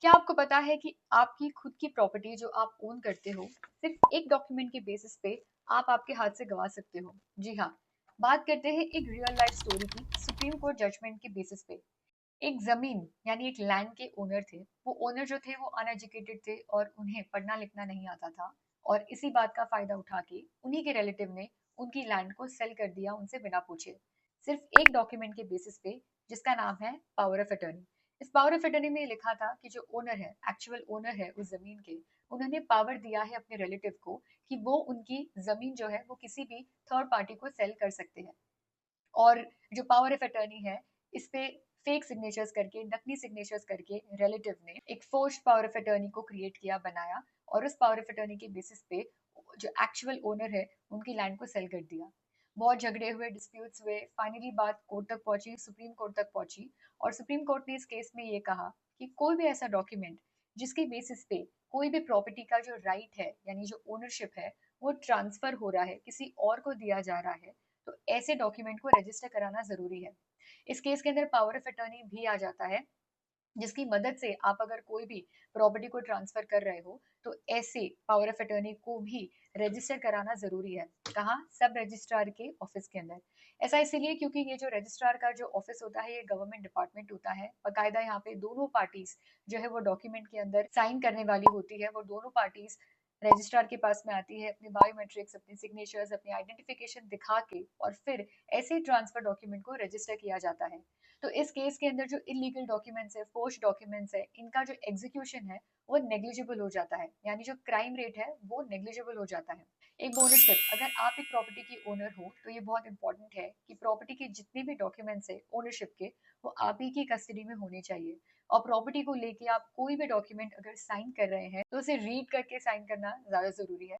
क्या आपको पता है कि आपकी खुद की प्रॉपर्टी जो आप ओन करते हो, सिर्फ एक डॉक्यूमेंट के बेसिस पे आप आपके हाथ से गवा सकते हो? जी हाँ, बात करते हैं एक रियल लाइफ स्टोरी की सुप्रीम कोर्ट जजमेंट के बेसिस पे। एक जमीन यानी एक लैंड के ओनर थे। वो ओनर जो थे वो अनएजुकेटेड थे और उन्हें पढ़ना लिखना नहीं आता था। और इसी बात का फायदा उठा के उन्हीं के रिलेटिव ने उनकी लैंड को सेल कर दिया उनसे बिना पूछे, सिर्फ एक डॉक्यूमेंट के बेसिस पे, जिसका नाम है पावर ऑफ अटर्नी। इस पावर ऑफ अटर्नी में लिखा था कि जो ओनर है, एक्चुअल ओनर है उस जमीन के, उन्होंने पावर दिया है अपने रिलेटिव को कि वो उनकी जमीन जो है वो किसी भी थर्ड पार्टी को सेल कर सकते हैं। और जो पावर ऑफ अटर्नी है, इस पे फेक सिग्नेचर्स करके, नकली सिग्नेचर्स करके रिलेटिव ने एक फोर्स्ड पावर ऑफ अटर्नी को क्रिएट किया, बनाया, और उस पावर ऑफ अटर्नी के बेसिस पे जो एक्चुअल ओनर है उनकी लैंड को सेल कर दिया। बहुत झगड़े हुए, डिस्प्यूट्स हुए, फाइनली बात कोर्ट तक पहुंची, सुप्रीम कोर्ट तक पहुंची। और सुप्रीम कोर्ट ने इस केस में ये कहा कि कोई भी ऐसा डॉक्यूमेंट जिसके बेसिस पे कोई भी प्रॉपर्टी का जो राइट है यानी जो ओनरशिप है वो ट्रांसफर हो रहा है, किसी और को दिया जा रहा है, तो ऐसे डॉक्यूमेंट को रजिस्टर कराना जरूरी है। इस केस के अंदर पावर ऑफ अटर्नी भी आ जाता है, जिसकी मदद से आप अगर कोई भी प्रॉपर्टी को ट्रांसफर कर रहे हो तो ऐसे पावर ऑफ अटर्नी को भी रजिस्टर कराना जरूरी है। कहाँ? सब रजिस्ट्रार के ऑफिस के अंदर। ऐसा इसीलिए क्योंकि ये जो रजिस्ट्रार का जो ऑफिस होता है ये गवर्नमेंट डिपार्टमेंट होता है। बाकायदा यहाँ पे दोनों पार्टीज जो है वो डॉक्यूमेंट के अंदर साइन करने वाली होती है, वो दोनों पार्टीज रजिस्ट्रार के पास में आती है अपने बायोमेट्रिक्स, अपने सिग्नेचर्स, अपनी आइडेंटिफिकेशन दिखा के, और फिर ऐसे ट्रांसफर डॉक्यूमेंट को रजिस्टर किया जाता है। तो इस केस के अंदर जो इलीगल डॉक्यूमेंट्स है, फोर्स डॉक्यूमेंट्स है, इनका जो एग्जीक्यूशन है वो नेग्लिजिबल हो जाता है, यानी जो क्राइम रेट है वो नेग्लिजिबल हो जाता है। एक बोनस टिप, अगर आप एक प्रॉपर्टी की ओनर हो तो ये बहुत इंपॉर्टेंट है कि प्रॉपर्टी के जितने भी डॉक्यूमेंट्स है ओनरशिप के, वो आप ही की कस्टडी में होने चाहिए। और प्रॉपर्टी को लेके आप कोई भी डॉक्यूमेंट अगर साइन कर रहे हैं तो उसे रीड करके साइन करना ज्यादा जरूरी है।